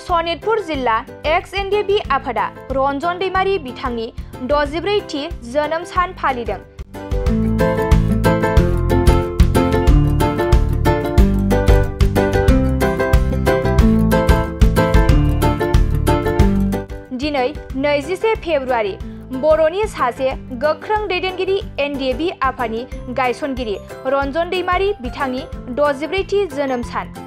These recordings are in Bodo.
सनितपुर जिल्ला एक्स-एनडिएफबि आफादा रन्जन दैमारी बिथांनि 64थि जोनोम सान फालिदों। दिनै 21 फेब्रुआरि बर'नि सासे गोख्रों दैदेनगिरि एनडिएफबि आफादनि गायसनगिरि रन्जन दैमारी बिथांनि 64थि जोनोम सान।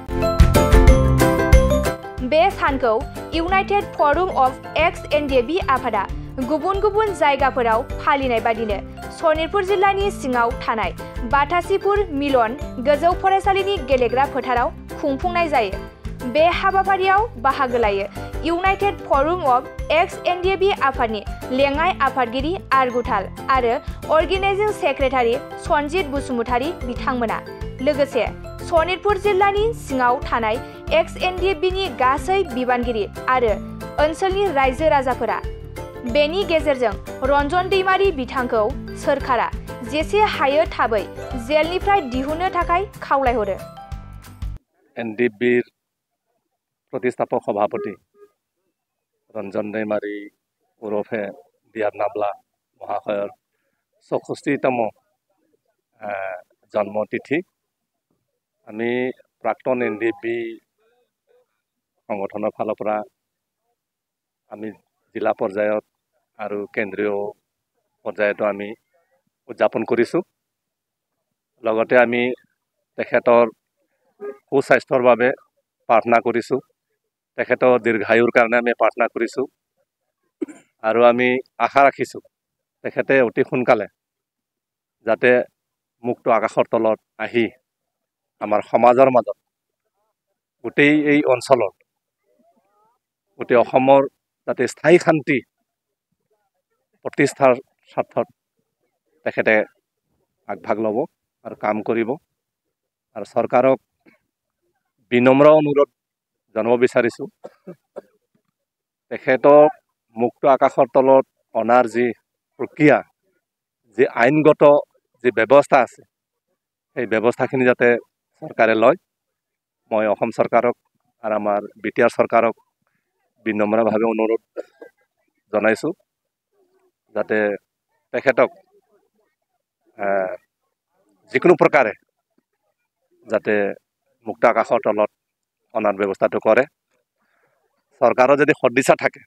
बे सानखौ इउनाइटेड फराम अफ एक्स-एनडिएफबि आफादा गुबुन गुबुन जायगाफोराव फालिनाय बादिनो सनितपुर जिल्लानि सिङाव थानाय बाथासिपुर मिलन गोजौ फरायसालिनि गेलेग्रा फोथाराव खुंफुंनाय जायो। बे हाबाफारियाव बाहागो लायो इउनाइटेड फराम अफ एक्स-एनडिएफबि आफादनि लेङाइ आफादगिरि आरगुथाल आरो अर्गेनाइजिं सेक्रेटारि सनजित बसुमतारी बिथांमोना लोगोसे सनितपुर जिल्लानि सिङाव थानाय एक्स-एनडिएफबिनि गासै बिबानगिरि आरो ओनसोलनि रायजो राजाफोरा। बेनि गेजेरजों रन्जन दैमारी बिथांखौ सोरखारा जेसे हायो थाबै जेलनिफ्राय दिहुननो थाखाय खावलायहरो। एनडिएफबिर प्रतिष्ठापक सभापति रन्जन दैमारी उर्फे डिआर नाब्ला महाशयर 64तम जन्मतिथि। आमी प्राक्तन एनडिएफबि संगठনৰ ফালৰ পৰা আমি জিলা পৰ্যায়ত আৰু কেন্দ্ৰীয় পৰ্যায়তো আমি উদযাপন কৰিছোঁ। লগতে আমি তেখেতৰ সুস্বাস্থ্যৰ বাবে প্ৰাৰ্থনা কৰিছোঁ। তেখেতৰ দীৰ্ঘায়ুৰ কাৰণে আমি প্ৰাৰ্থনা কৰিছোঁ আৰু আমি আশা ৰাখিছোঁ তেখেতে অতি সোনকালে যাতে মুক্ত আকাশৰ তলত আহি আমাৰ সমাজৰ মাজত গোটেই এই অঞ্চলৰ গোটেই অসমৰ যাতে স্থায়ী শান্তি প্ৰতিষ্ঠাৰ স্বাৰ্থত তেখেতে আগভাগ ল'ব আৰু কাম কৰিব। আৰু চৰকাৰক বিনম্ৰ অনুৰোধ জনাব বিচাৰিছোঁ তেখেতক মুক্ত আকাশৰ তলত অনাৰ যি প্ৰক্ৰিয়া, যি আইনগত যি ব্যৱস্থা আছে সেই ব্যৱস্থাখিনি যাতে চৰকাৰে লয়। মই অসম চৰকাৰক আৰু আমাৰ বিটিআৰ চৰকাৰক বিনম্ৰভাৱে অনুৰোধ জনাইছোঁ যাতে তেখেতক যিকোনো প্ৰকাৰে যাতে মুক্ত আকাশৰ তলত অনাৰ ব্যৱস্থাটো কৰে। চৰকাৰৰ যদি সদিচ্ছা থাকে,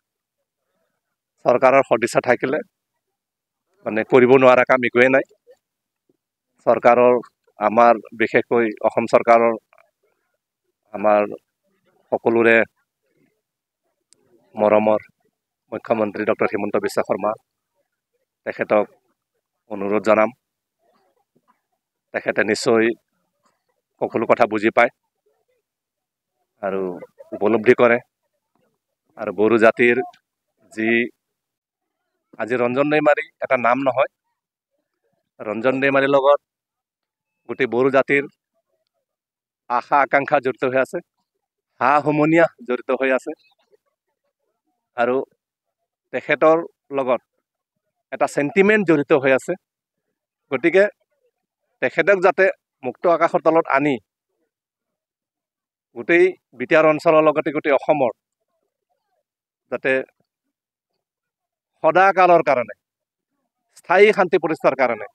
চৰকাৰৰ সদিচ্ছা থাকিলে মানে কৰিব নোৱাৰা কাম একোৱেই নাই। চৰকাৰৰ আমাৰ বিশেষকৈ অসম চৰকাৰৰ আমাৰ সকলোৰে মৰমৰ মুখ্যমন্ত্ৰী ডক্টৰ হিমন্ত বিশ্ব শৰ্মা তেখেতক অনুৰোধ জনাম। তেখেতে নিশ্চয় সকলো কথা বুজি পায় আৰু উপলব্ধি কৰে। আৰু বড়ো জাতিৰ যি আজি ৰঞ্জন दैमारी এটা নাম নহয়, ৰঞ্জন दैमारीৰ লগত গোটেই বড়ো জাতিৰ আশা আকাংক্ষা জড়িত হৈ আছে, হা হুমনিয়া জড়িত হৈ আছে আৰু তেখেতৰ লগত এটা সেন্টিমেন্ট জড়িত হৈ আছে। গতিকে তেখেতক যাতে মুক্ত আকাশৰ তলত আনি গোটেই বিটিআৰ অঞ্চলৰ লগতে গোটেই অসমৰ যাতে সদাকালৰ কাৰণে স্থায়ী শান্তি প্ৰতিষ্ঠাৰ কাৰণে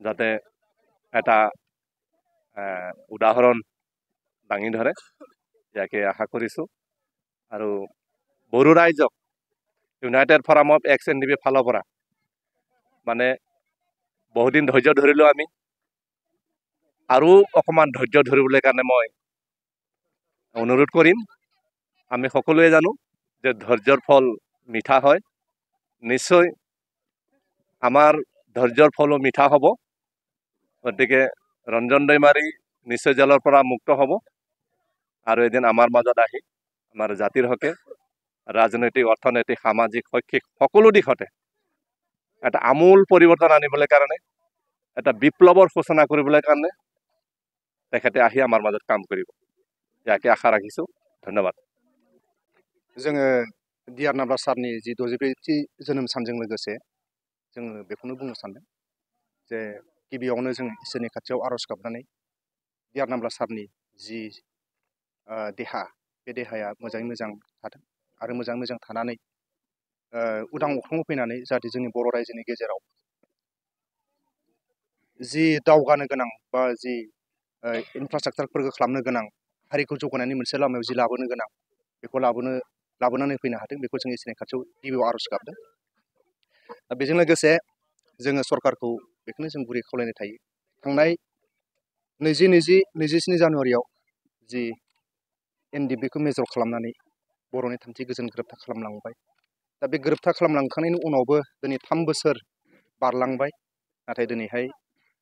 যাতে এটা উদাহৰণ দাঙি ধৰে ইয়াকে আশা কৰিছোঁ। আৰু বড়ো ৰাইজক ইউনাইটেড ফৰাম অফ এক্স-এনডিএফবি ফালৰ পৰা মানে বহুদিন ধৈৰ্য ধৰিলোঁ আমি, আৰু অকণমান ধৈৰ্য ধৰিবলৈ কাৰণে মই অনুৰোধ কৰিম। আমি সকলোৱে জানো যে ধৈৰ্যৰ ফল মিঠা হয়। নিশ্চয় আমাৰ ধৈৰ্যৰ ফলো মিঠা হ'ব। গতিকে ৰঞ্জন दैमारी নিশ্চয় জেলৰ পৰা মুক্ত হ'ব আৰু এদিন আমাৰ মাজত আহি আমাৰ জাতিৰ হকে ৰাজনৈতিক, অৰ্থনৈতিক, সামাজিক, শৈক্ষিক সকলো দিশতে এটা আমূল পৰিৱৰ্তন আনিবলৈ কাৰণে, এটা বিপ্লৱৰ সূচনা কৰিবলৈ কাৰণে তেখেতে আহি আমাৰ মাজত কাম কৰিব। ইয়াকে আশা ৰাখিছোঁ। ধন্যবাদ। जोङो डिआर नाब्ला सारनि जि 64थि जोनोम सानजों लोगोसे जोङो बेखौनो बुंनो सानदों जे गिबियावनो जों इसोरनि खाथियाव आरज गाबनानै डिआर नाब्ला सारनि जि देहा बे देहाया मोजाङै मोजां थाथों आरो मोजाङै मोजां थानानै उदां अख्राङाव फैनानै जाहाथे जोंनि बर' रायजोनि गेजेराव जि दावगानो गोनां बा जि इनफ्रास्ट्राक्चारफोरखौ खालामनो गोनां हारिखौ जौगानायनि मोनसे लामायाव जि लाबोनो गोनां बेखौ लाबोनानै फैनो हादों बेखौ जों इसोरनि खाथियाव गिबियाव आर'ज गाबदों। बेजों लोगोसे जोङो सरकारखौ बेखौनो जों गुरै खावलायनाय थायो थांनाय 27 जानुवारियाव जि NDBखौ मेजर खालामनानै बर'नि थामथि गोजोन गोरोबथा खालामलांबाय। दा बे गोरोबथा खालामलांखांनायनि उनावबो दिनै 3 बोसोर बारलांबाय नाथाय दिनैहाय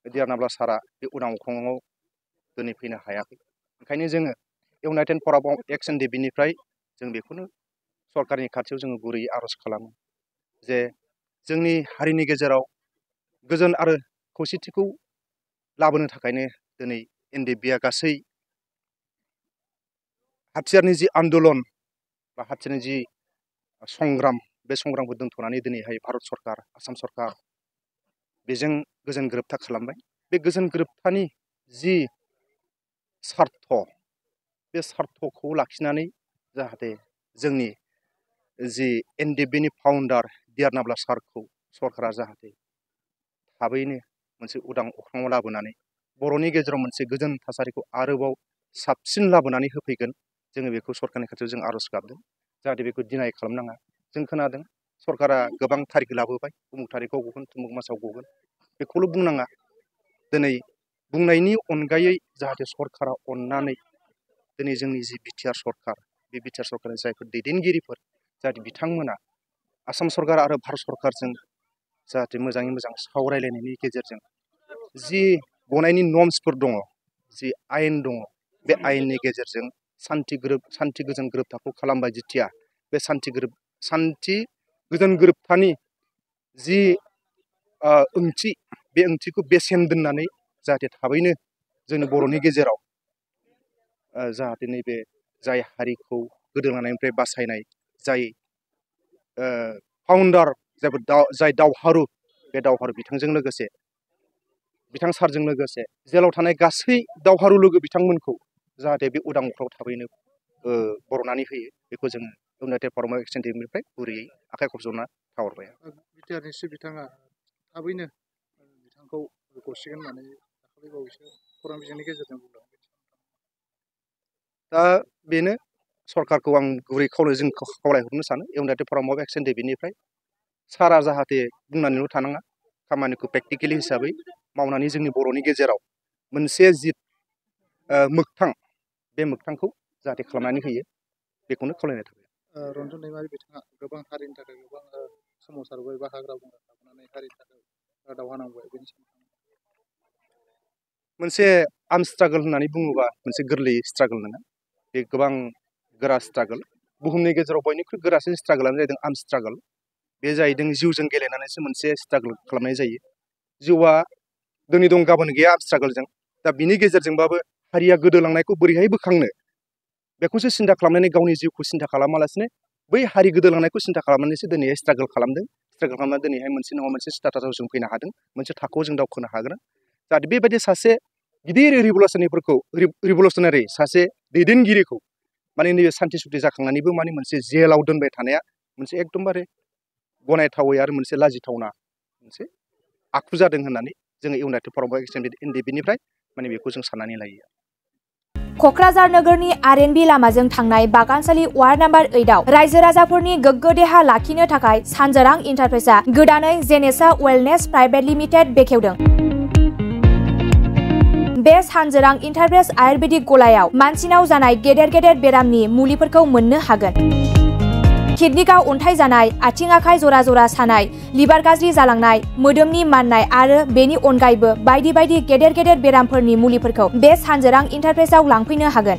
डिआर नाब्ला सारा बे उदां अख्राङाव दिनै फैनो हायाखै। ओंखायनो जोङो इउनाइटेड फराम अफ एक्स NDBनिफ्राय जों बेखौनो सरकारनि खाथियाव जोङो गुरैयै आर'ज खालामो जे जोंनि हारिनि गेजेराव गोजोन आरो खौसेथिखौ लाबोनो थाखायनो दिनै NDBआ गासै हाथियारनि जि आन्दलन बा हाथियारनि जि संग्राम बे संग्रामखौ दोनथ'नानै दिनैहाय भारत सरकार आसाम सरकार बेजों गोजोन गोरोबथा खालामबाय। बे गोजोन गोरोबथानि जि सार्थ बे सार्थखौ लाखिनानै जाहाथे जोंनि जि NDBनि फाउन्डार डिआर नाब्ला सारखौ सरकारा जाहाथे थाबैनो मोनसे उदां अख्राङाव लाबोनानै बर'नि गेजेराव मोनसे गोजोन थासारिखौ आरोबाव साबसिन लाबोनानै होफैगोन जोङो बेखौ सरकारनि खाथियाव जों आर'ज गाबदों जाहाथे बेखौ डिनाय खालामनाङा। जों खोनादों सरकारा गोबां थारिख लाबोबाय उमुक थारिखआव गगोन तुमुक मासाव गगोन बेखौल' बुंनाङा दिनै बुंनायनि अनगायै जाहाथे सरकारा अननानै दिनै जोंनि जि बिटिआर सरकार बे बिटिआर सरकारनि जायफोर दैदेनगिरिफोर जाहाथे बिथांमोना आसाम सरकार आरो भारत सरकारजों जाहाथे मोजाङै मोजां सावरायलायनायनि गेजेरजों जि गनायनि नर्म्सफोर दङ जि आयेन दङ बे आयेननि गेजेरजों सान्थि गोजोन गोरोबथाखौ खालामबाय जिथिया बे सान्थि गोजोन गोरोबथानि जि ओंथि बे ओंथिखौ बेसेन दोननानै जाहाथे थाबैनो जोंनि बर'नि गेजेराव जाहाथे नैबे जाय हारिखौ गोदोलांनायनिफ्राय बासायनाय जाय फाउन्डार जाय दावहारु बे दावहारु बिथांजों लोगोसे बिथां सारजों लोगोसे जेलाव थानाय गासै दावहारु लोगो बिथांमोनखौ जाहाथे बे उदां अख्राङाव थाबैनो बर'नानै होयो बेखौ जोङो इउनाइटेड फराम अफ एक्स NDBनिफ्राय गुरैयै आखाइ खबज'ना थाहरबाय। बिटिआरनि बिथाङा थाबैनो बिथांखौ गसिगोन होननानै दाखालि बावैसो खौरां बिजोंनि गेजेरजों बुंदों। दा बेनो सरकारखौ आं गुरै खावलायहरनो सानो इउनाइटेड फराम अफ एक्स NDBनिफ्राय सारा जाहाथे बुंनानैल' थानाङा खामानिखौ प्रेक्टिकेलि हिसाबै मावनानै जोंनि बर'नि गेजेराव मोनसे जि मोगथां बे मोगथांखौ जाहाथे खालामनानै होयो बेखौनो खावलायनाय थाबाय। रन्जन दैमारि बिथाङा गोबां हारिनि थाखाय गोबां सोमावसारबाय बा हाग्रा बंग्रा लाबोनानै हारिनि थाखाय दावहा नांबाय बेनि सोमोन्दै मोनसे आर्म स्ट्रागल होननानै बुङोबा मोनसे गोरलै स्ट्रागल नङा बे गोबां गोरा स्ट्रागल बुहुमनि गेजेराव बयनिख्रुइ गोरासिन स्ट्रागलानो जादों आर्म स्ट्रागल बे जाहैदों जिउजों गेलेनानैसो मोनसे स्ट्रागल खालामनाय जायो। जिउआ दिनै दं गाबोन गैया आर्म स्ट्रागलजों दा बिनि गेजेरजोंबाबो हारिया गोदोलांनायखौ बोरैहाय बोखांनो बेखौसो सिन्था खालामनानै गावनि जिउखौ सिन्था खालामालासिनो बै हारि गोदोलांनायखौ सिन्था खालामनानैसो दिनैहाय स्ट्रागल खालामदों। स्ट्रागल खालामनानै दिनैहाय मोनसे नङा मोनसे स्टेटासाव जों फैनो हादों मोनसे थाखोआव जों दावखोनो हागोन जाहाथे बेबायदि सासे गिदिर रिभलुसनारि सासे दैदेनगिरिखौ माने नैबे सान्थि सुक्ति जाखांनानैबो माने मोनसे जेलाव दोनबाय थानाया मोनसे एकदमबारे गनायथावै आरो मोनसे लाजिथावना मोनसे आखु जादों होननानै जोङो इउनाइटेड फराम अफ एक्स NDBनिफ्राय माने बेखौ जों साननानै लायो। क'क्राझार नोगोरनि RNB लामाजों थांनाय बागानसालि वार्ड नाम्बार 8आव रायजो राजाफोरनि गोग्गो देहा लाखिनो थाखाय सानजोरां इन्टारप्राइजआ गोदानै जेनेसा वेलनेस प्राइभेट लिमिटेड बेखेवदों। बे सानजोरां इन्टारप्राइज आयुर्वेदिक गलायाव मानसिनाव जानाय गेदेर गेदेर बेरामनि मुलिफोरखौ मोननो हागोन। किडनिकआव अन्थाइ जानाय, आथिं आखाइ जरा जरा सानाय, लिभार गाज्रि जालांनाय, मोदोमनि माननाय आरो बेनि अनगायैबो बायदि बायदि गेदेर गेदेर बेरामफोरनि मुलिफोरखौ बे सानजोरां इन्टारप्राइजआव लांफैनो हागोन।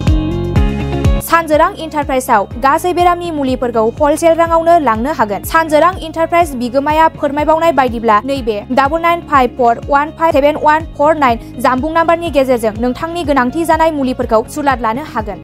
सानजोरां इन्टारप्राइजआव गासै बेरामनि मुलिफोरखौ हलसेल राङावनो लांनो हागोन। सानजोरां इन्टारप्राइज बिगोमाया फोरमायबावनाय बायदिब्ला नैबे 9954157149 जानबुं नाम्बारनि गेजेरजों नोंथांनि गोनांथि जानाय मुलिफोरखौ सुलाद लानो हागोन।